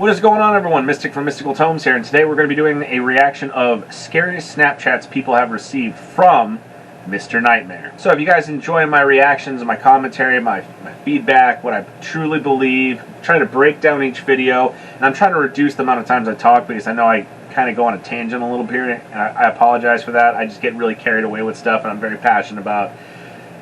What is going on, everyone? Mystic from Mystical Tomes here, and today we're going to be doing a reaction of scariest Snapchats people have received from Mr. Nightmare. So if you guys enjoy my reactions, my commentary, my feedback, what I truly believe, try to break down each video, and I'm trying to reduce the amount of times I talk because I know I kind of go on a tangent a little bit here, and I apologize for that. I just get really carried away with stuff, and I'm very passionate about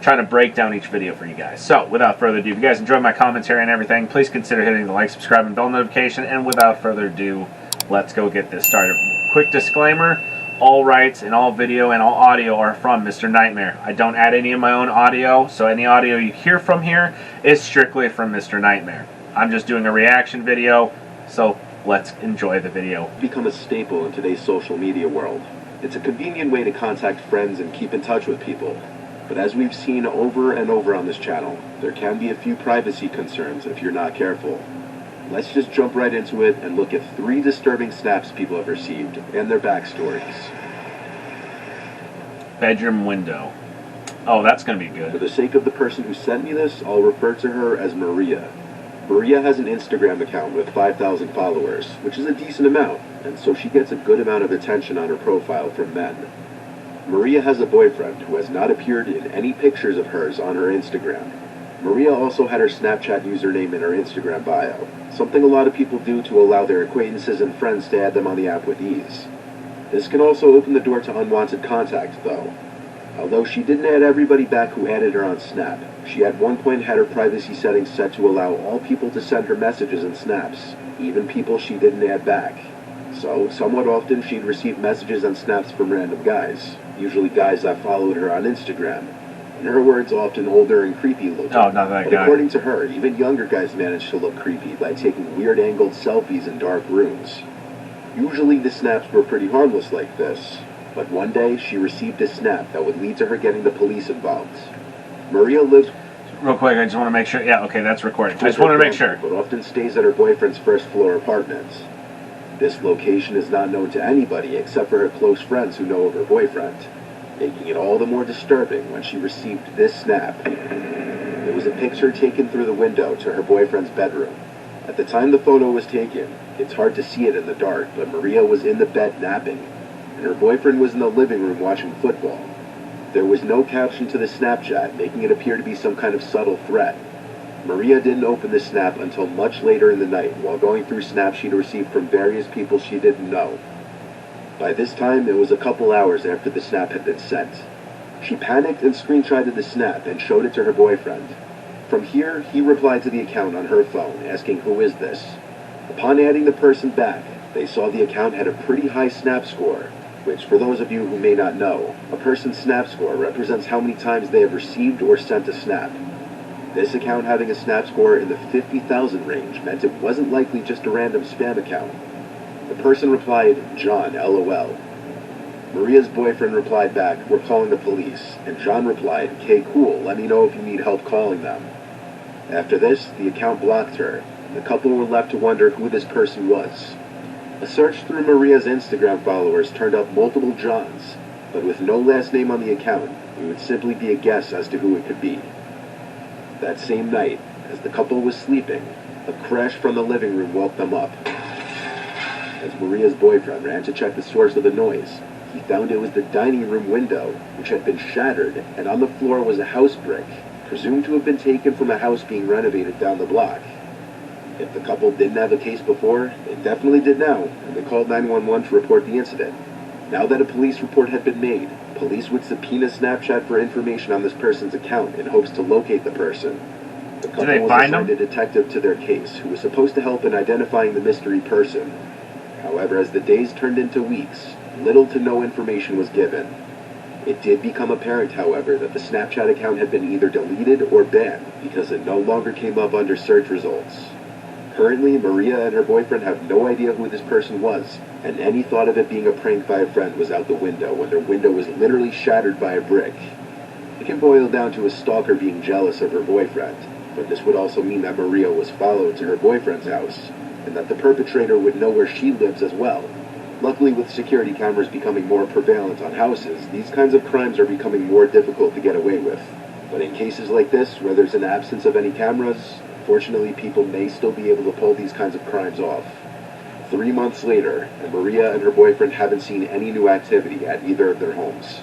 trying to break down each video for you guys. So, without further ado, if you guys enjoy my commentary and everything, please consider hitting the like, subscribe, and bell notification. And without further ado, let's go get this started. Quick disclaimer, all rights and all video and all audio are from Mr. Nightmare. I don't add any of my own audio, so any audio you hear from here is strictly from Mr. Nightmare. I'm just doing a reaction video, so let's enjoy the video. Become a staple in today's social media world. It's a convenient way to contact friends and keep in touch with people. But as we've seen over and over on this channel, there can be a few privacy concerns if you're not careful. Let's just jump right into it and look at 3 disturbing snaps people have received and their backstories. Bedroom window. Oh, that's going to be good. For the sake of the person who sent me this, I'll refer to her as Maria. Maria has an Instagram account with 5,000 followers, which is a decent amount, and so she gets a good amount of attention on her profile from men. Maria has a boyfriend who has not appeared in any pictures of hers on her Instagram. Maria also had her Snapchat username in her Instagram bio, something a lot of people do to allow their acquaintances and friends to add them on the app with ease. This can also open the door to unwanted contact, though. Although she didn't add everybody back who added her on Snap, she at one point had her privacy settings set to allow all people to send her messages and snaps, even people she didn't add back. So, somewhat often she'd receive messages and snaps from random guys, usually guys that followed her on Instagram. In her words, often older and creepy looking. Oh, not that but guy. According to her, even younger guys manage to look creepy by taking weird angled selfies in dark rooms. Usually the snaps were pretty harmless like this, but one day she received a snap that would lead to her getting the police involved. Maria lives... Real quick, I just want to make sure. Yeah, okay, that's recording. I just wanted to make sure. But often stays at her boyfriend's first floor apartment. This location is not known to anybody except for her close friends who know of her boyfriend, making it all the more disturbing when she received this snap. It was a picture taken through the window to her boyfriend's bedroom. At the time the photo was taken, it's hard to see it in the dark, but Maria was in the bed napping, and her boyfriend was in the living room watching football. There was no caption to the Snapchat, making it appear to be some kind of subtle threat. Maria didn't open the snap until much later in the night, while going through snaps she'd received from various people she didn't know. By this time, it was a couple hours after the snap had been sent. She panicked and screenshotted the snap and showed it to her boyfriend. From here, he replied to the account on her phone, asking who is this. Upon adding the person back, they saw the account had a pretty high snap score, which, for those of you who may not know, a person's snap score represents how many times they have received or sent a snap. This account having a snap score in the 50,000 range meant it wasn't likely just a random spam account. The person replied, "John, LOL." Maria's boyfriend replied back, "We're calling the police," and John replied, "Okay, cool, let me know if you need help calling them." After this, the account blocked her, and the couple were left to wonder who this person was. A search through Maria's Instagram followers turned up multiple Johns, but with no last name on the account, it would simply be a guess as to who it could be. That same night, as the couple was sleeping, a crash from the living room woke them up. As Maria's boyfriend ran to check the source of the noise, he found it was the dining room window, which had been shattered, and on the floor was a house brick, presumed to have been taken from a house being renovated down the block. If the couple didn't have a case before, they definitely did now, and they called 911 to report the incident. Now that a police report had been made, police would subpoena Snapchat for information on this person's account in hopes to locate the person. The couple was assigned a detective to their case who was supposed to help in identifying the mystery person. However, as the days turned into weeks, little to no information was given. It did become apparent, however, that the Snapchat account had been either deleted or banned because it no longer came up under search results. Currently, Maria and her boyfriend have no idea who this person was, and any thought of it being a prank by a friend was out the window when their window was literally shattered by a brick. It can boil down to a stalker being jealous of her boyfriend, but this would also mean that Maria was followed to her boyfriend's house, and that the perpetrator would know where she lives as well. Luckily, with security cameras becoming more prevalent on houses, these kinds of crimes are becoming more difficult to get away with. But in cases like this, where there's an absence of any cameras, unfortunately people may still be able to pull these kinds of crimes off. 3 months later, and Maria and her boyfriend haven't seen any new activity at either of their homes.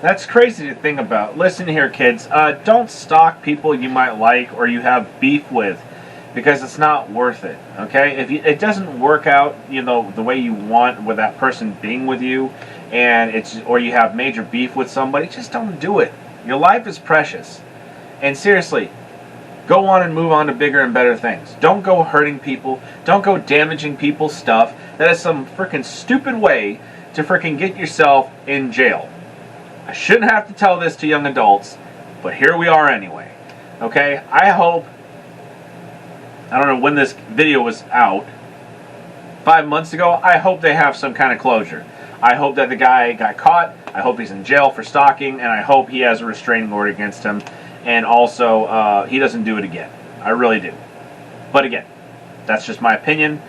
That's crazy to think about. Listen here, kids. Don't stalk people you might like or you have beef with, because it's not worth it. Okay? If it doesn't work out, the way you want with that person being with you, or you have major beef with somebody, just don't do it. Your life is precious. And seriously, go on and move on to bigger and better things. Don't go hurting people. Don't go damaging people's stuff. That is some freaking stupid way to freaking get yourself in jail. I shouldn't have to tell this to young adults, but here we are anyway. Okay? I don't know when this video was out, 5 months ago, I hope they have some kind of closure. I hope that the guy got caught. I hope he's in jail for stalking, and I hope he has a restraining order against him. And also, he doesn't do it again. I really do. But again, that's just my opinion,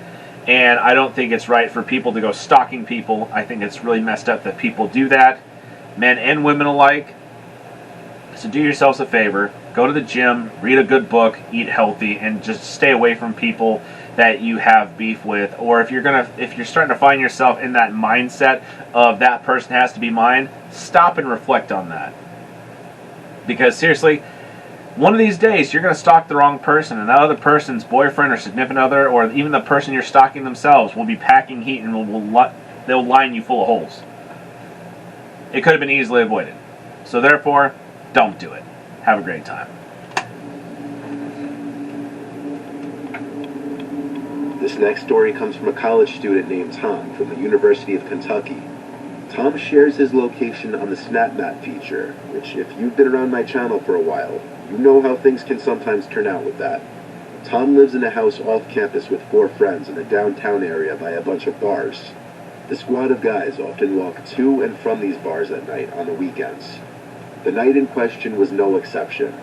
and I don't think it's right for people to go stalking people. I think it's really messed up that people do that, men and women alike. So do yourselves a favor. Go to the gym, read a good book, eat healthy, and just stay away from people that you have beef with. Or if you're starting to find yourself in that mindset of that person has to be mine, stop and reflect on that. Because seriously, one of these days you're going to stalk the wrong person, and that other person's boyfriend or significant other, or even the person you're stalking themselves, will be packing heat and they'll line you full of holes. It could have been easily avoided. So therefore, don't do it. Have a great time. This next story comes from a college student named Tom from the University of Kentucky. Tom shares his location on the Snap Map feature, which, if you've been around my channel for a while, you know how things can sometimes turn out with that. Tom lives in a house off campus with 4 friends in a downtown area by a bunch of bars. The squad of guys often walk to and from these bars at night on the weekends. The night in question was no exception.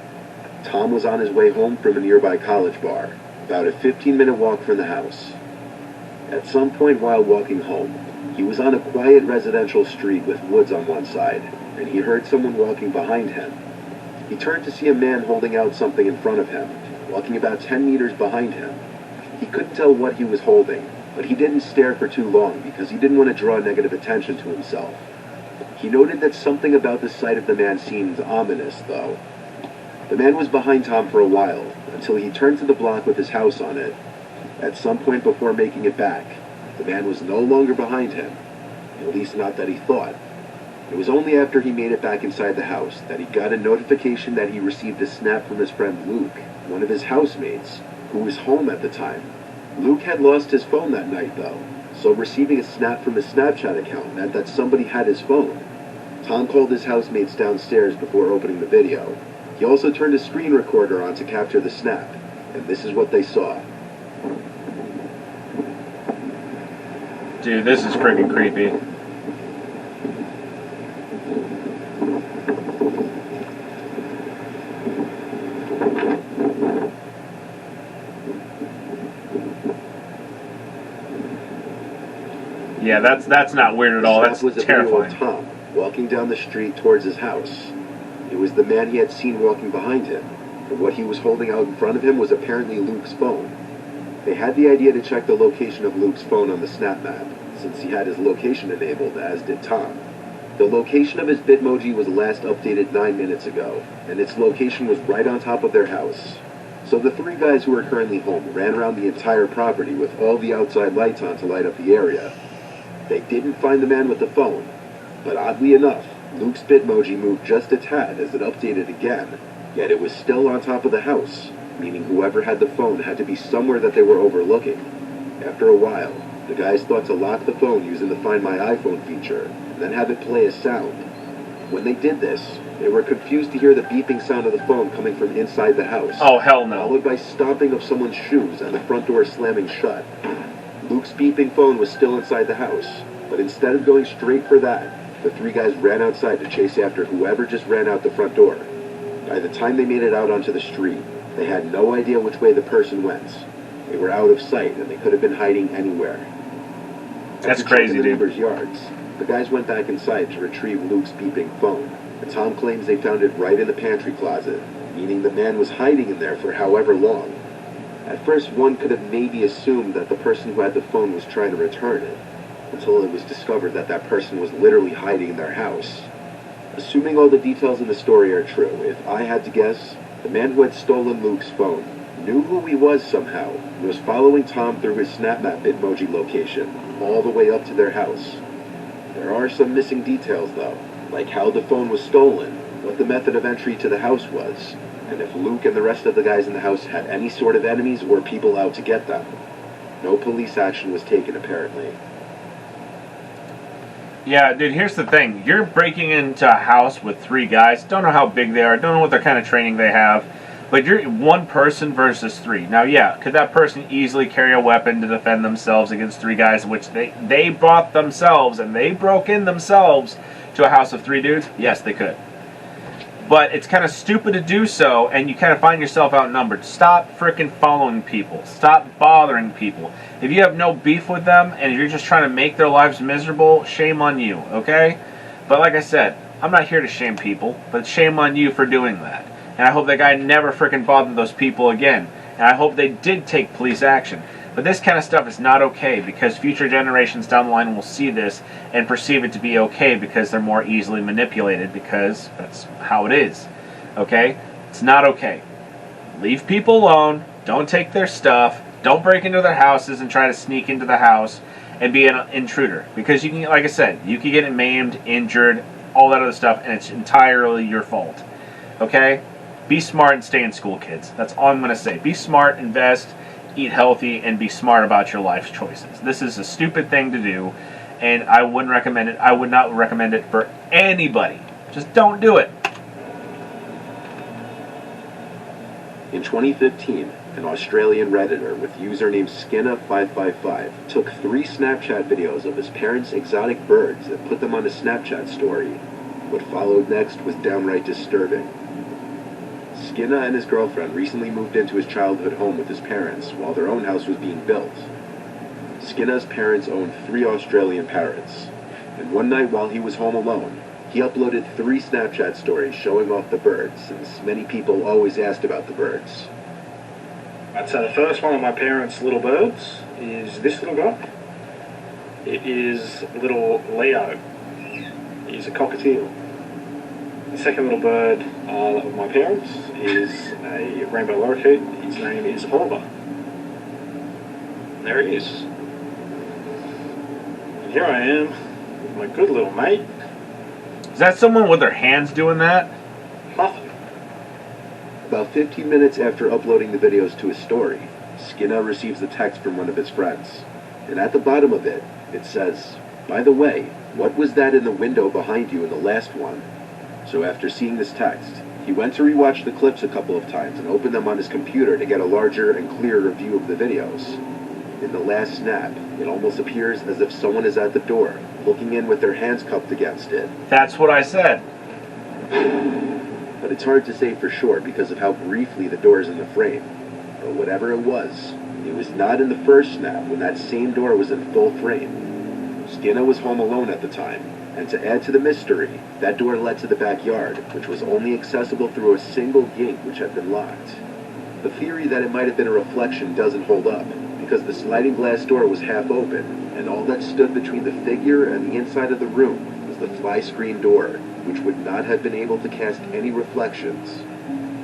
Tom was on his way home from a nearby college bar, about a 15-minute walk from the house. At some point while walking home, he was on a quiet residential street with woods on one side, and he heard someone walking behind him. He turned to see a man holding out something in front of him, walking about 10 meters behind him. He couldn't tell what he was holding, but he didn't stare for too long because he didn't want to draw negative attention to himself. He noted that something about the sight of the man seemed ominous, though. The man was behind Tom for a while, until he turned to the block with his house on it. At some point before making it back, the man was no longer behind him, at least not that he thought. It was only after he made it back inside the house that he got a notification that he received a snap from his friend Luke, one of his housemates, who was home at the time. Luke had lost his phone that night, though, so receiving a snap from his Snapchat account meant that somebody had his phone. Tom called his housemates downstairs before opening the video. He also turned a screen recorder on to capture the snap, and this is what they saw. Dude, this is freaking creepy. Yeah, that's not weird at all. That's terrifying. Video of Tom walking down the street towards his house. It was the man he had seen walking behind him, and what he was holding out in front of him was apparently Luke's phone. They had the idea to check the location of Luke's phone on the Snap Map, since he had his location enabled, as did Tom. The location of his Bitmoji was last updated 9 minutes ago, and its location was right on top of their house. So the 3 guys who were currently home ran around the entire property with all the outside lights on to light up the area. They didn't find the man with the phone, but oddly enough, Luke's Bitmoji moved just a tad as it updated again, yet it was still on top of the house, meaning whoever had the phone had to be somewhere that they were overlooking. After a while, the guys thought to lock the phone using the Find My iPhone feature, and then have it play a sound. When they did this, they were confused to hear the beeping sound of the phone coming from inside the house. Oh, hell no. Followed by stomping of someone's shoes and the front door slamming shut. Luke's beeping phone was still inside the house, but instead of going straight for that, the 3 guys ran outside to chase after whoever just ran out the front door. By the time they made it out onto the street, they had no idea which way the person went. They were out of sight, and they could have been hiding anywhere. That's After crazy, checking the dude. neighbors' yards, the guys went back inside to retrieve Luke's beeping phone, and Tom claims they found it right in the pantry closet, meaning the man was hiding in there for however long. At first, one could have maybe assumed that the person who had the phone was trying to return it, until it was discovered that that person was literally hiding in their house. Assuming all the details in the story are true, if I had to guess, the man who had stolen Luke's phone knew who he was somehow and was following Tom through his SnapMap Bitmoji location, all the way up to their house. There are some missing details though, like how the phone was stolen, what the method of entry to the house was, and if Luke and the rest of the guys in the house had any sort of enemies or people out to get them. No police action was taken apparently. Yeah, dude, here's the thing. You're breaking into a house with 3 guys. Don't know how big they are. Don't know what their kind of training they have. But you're 1 person versus 3. Now, yeah, could that person easily carry a weapon to defend themselves against 3 guys, which they brought themselves and they broke in themselves to a house of 3 dudes? Yes, they could. But it's kind of stupid to do so, and you kind of find yourself outnumbered. Stop freaking following people. Stop bothering people. If you have no beef with them, and you're just trying to make their lives miserable, shame on you, okay? But like I said, I'm not here to shame people, but shame on you for doing that. And I hope that guy never freaking bothered those people again. And I hope they did take police action. But this kind of stuff is not okay, because future generations down the line will see this and perceive it to be okay because they're more easily manipulated, because that's how it is. Okay? It's not okay. Leave people alone. Don't take their stuff. Don't break into their houses and try to sneak into the house and be an intruder. Because you can, like I said, you can get maimed, injured, all that other stuff, and it's entirely your fault. Okay? Be smart and stay in school, kids. That's all I'm going to say. Be smart, invest, eat healthy, and be smart about your life choices. This is a stupid thing to do, and I wouldn't recommend it. I would not recommend it for anybody. Just don't do it. In 2015, an Australian Redditor with username Skinna555 took 3 Snapchat videos of his parents' exotic birds and put them on a Snapchat story. What followed next was downright disturbing. Skinna and his girlfriend recently moved into his childhood home with his parents while their own house was being built. Skinna's parents owned 3 Australian parrots, and one night while he was home alone, he uploaded 3 Snapchat stories showing off the birds, since many people always asked about the birds. I'd say the first one of my parents' little birds is this little guy. It is little Leo. He's a cockatiel. The second little bird of my parents is a rainbow lorikeet. His name is Oliver. And there he is. And here I am with my good little mate. Is that someone with their hands doing that? Nothing. About 15 minutes after uploading the videos to his story, Skinna receives a text from one of his friends. And at the bottom of it, it says, "By the way, what was that in the window behind you in the last one?" So after seeing this text, he went to rewatch the clips a couple of times and opened them on his computer to get a larger and clearer view of the videos. In the last snap, it almost appears as if someone is at the door, looking in with their hands cupped against it. That's what I said. But it's hard to say for sure because of how briefly the door is in the frame. But whatever it was not in the first snap when that same door was in full frame. Skinna was home alone at the time, and to add to the mystery, that door led to the backyard, which was only accessible through a single gate which had been locked. The theory that it might have been a reflection doesn't hold up, because the sliding glass door was half open, and all that stood between the figure and the inside of the room was the fly screen door, which would not have been able to cast any reflections.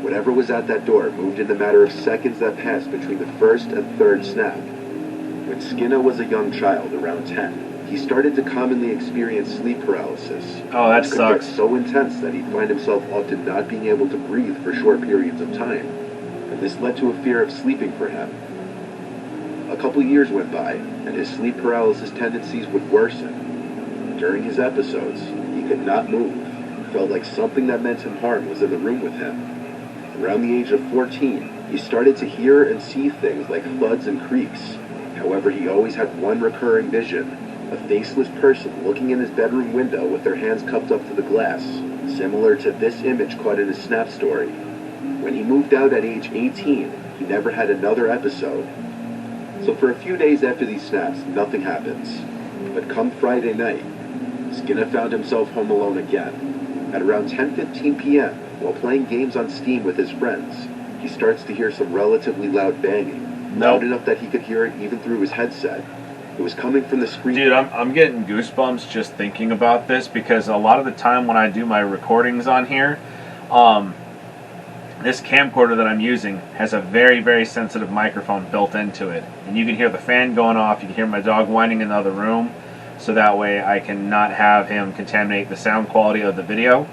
Whatever was at that door moved in the matter of seconds that passed between the first and third snap. When Skinna was a young child, around 10, he started to commonly experience sleep paralysis. Oh, that It could sucks. get so intense that he'd find himself often not being able to breathe for short periods of time, and this led to a fear of sleeping for him. A couple years went by, and his sleep paralysis tendencies would worsen. During his episodes, he could not move. He felt like something that meant him harm was in the room with him. Around the age of 14, he started to hear and see things like thuds and creaks. However, he always had one recurring vision, a faceless person looking in his bedroom window with their hands cupped up to the glass, similar to this image caught in his snap story. When he moved out at age 18, he never had another episode. So for a few days after these snaps, nothing happens. But come Friday night, Skinna found himself home alone again. At around 10:15 p.m., while playing games on Steam with his friends, he starts to hear some relatively loud banging. loud enough that he could hear it even through his headset. It was coming from the screen. Dude, I'm getting goosebumps just thinking about this, because a lot of the time when I do my recordings on here, this camcorder that I'm using has a very, very sensitive microphone built into it. And you can hear the fan going off, you can hear my dog whining in the other room, so that way I can not have him contaminate the sound quality of the video.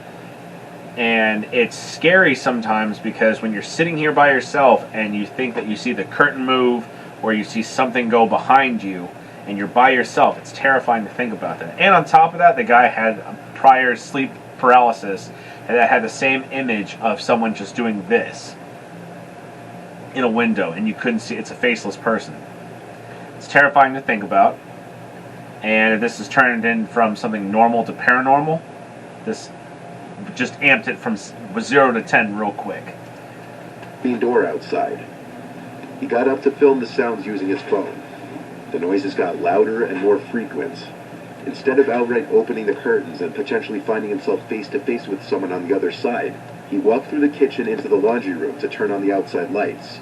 And it's scary sometimes, because when you're sitting here by yourself and you think that you see the curtain move or you see something go behind you and you're by yourself, it's terrifying to think about that. And on top of that, the guy had prior sleep paralysis, and that had the same image of someone just doing this in a window, and you couldn't see. It's a faceless person. It's terrifying to think about. And if this is turned in from something normal to paranormal, this just amped it from 0 to 10 real quick. Main door outside. He got up to film the sounds using his phone. The noises got louder and more frequent. Instead of outright opening the curtains and potentially finding himself face to face with someone on the other side, he walked through the kitchen into the laundry room to turn on the outside lights.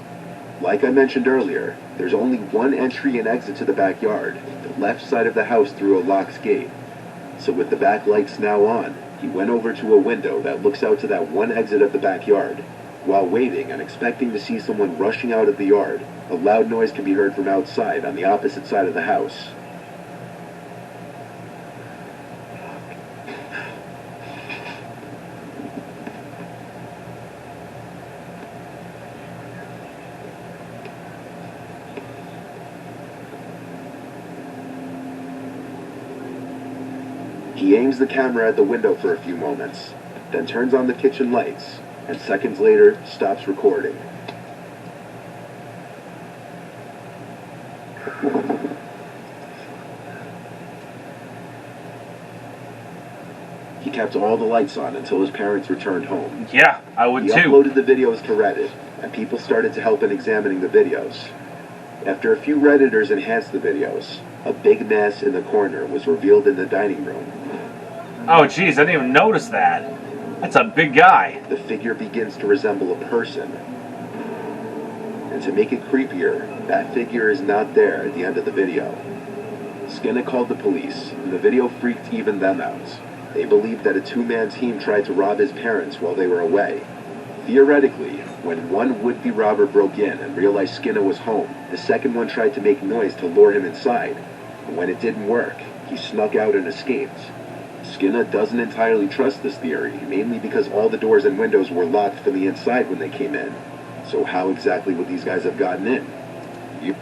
Like I mentioned earlier, there's only one entry and exit to the backyard, the left side of the house through a locked gate. So with the back lights now on, he went over to a window that looks out to that one exit of the backyard. While waiting and expecting to see someone rushing out of the yard, a loud noise can be heard from outside on the opposite side of the house. He aims the camera at the window for a few moments, then turns on the kitchen lights, and seconds later stops recording. He kept all the lights on until his parents returned home. Yeah, I would He too. uploaded the videos to Reddit, and people started to help in examining the videos. After a few Redditors enhanced the videos, a big mess in the corner was revealed in the dining room. Oh, geez, I didn't even notice that. That's a big guy. The figure begins to resemble a person. And to make it creepier, that figure is not there at the end of the video. Skinner called the police, and the video freaked even them out. They believed that a two-man team tried to rob his parents while they were away. Theoretically, when one would-be robber broke in and realized Skinner was home, the second one tried to make noise to lure him inside. And when it didn't work, he snuck out and escaped. Skinner doesn't entirely trust this theory, mainly because all the doors and windows were locked from the inside when they came in. So how exactly would these guys have gotten in?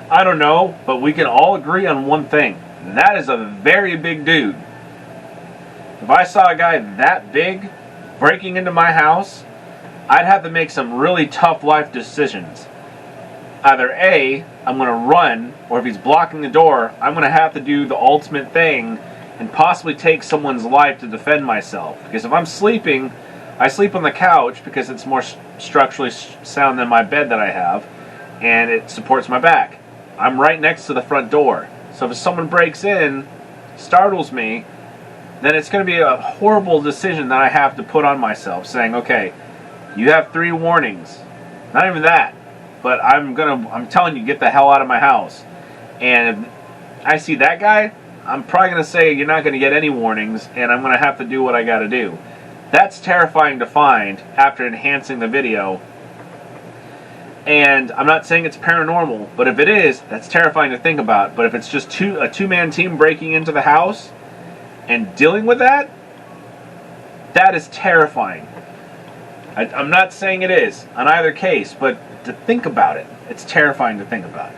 I don't know, but we can all agree on one thing. And that is a very big dude. If I saw a guy that big breaking into my house, I'd have to make some really tough life decisions. Either A, I'm going to run, or if he's blocking the door, I'm going to have to do the ultimate thing and possibly take someone's life to defend myself. Because if I'm sleeping, I sleep on the couch because it's more structurally sound than my bed that I have, and it supports my back. I'm right next to the front door. So if someone breaks in, startles me, then it's going to be a horrible decision that I have to put on myself, saying, okay, you have 3 warnings. Not even that, but I'm telling you, get the hell out of my house. And if I see that guy, I'm probably going to say you're not going to get any warnings, and I'm going to have to do what I got to do. That's terrifying to find after enhancing the video. And I'm not saying it's paranormal, but if it is, that's terrifying to think about. But if it's just a two-man team breaking into the house and dealing with that, that is terrifying. I'm not saying it is on either case, but to think about it, it's terrifying to think about.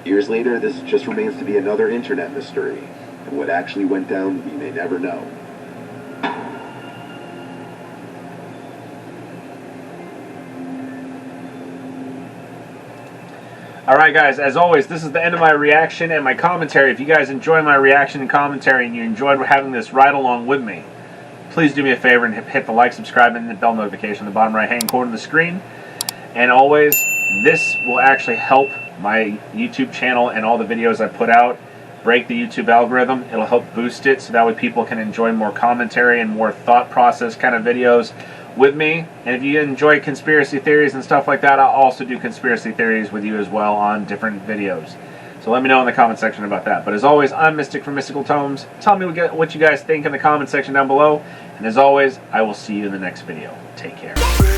Years later, this just remains to be another internet mystery. And what actually went down, we may never know. Alright guys, as always, this is the end of my reaction and my commentary. If you guys enjoy my reaction and commentary and you enjoyed having this ride along with me, please do me a favor and hit the like, subscribe, and the bell notification in the bottom right hand corner of the screen. And always, this will actually help my YouTube channel and all the videos I put out break the YouTube algorithm. It'll help boost it so that way people can enjoy more commentary and more thought process kind of videos with me. And if you enjoy conspiracy theories and stuff like that, I'll also do conspiracy theories with you as well on different videos. So let me know in the comment section about that. But as always, I'm Mystic from Mystical Tomes. Tell me what you guys think in the comment section down below. And as always, I will see you in the next video. Take care.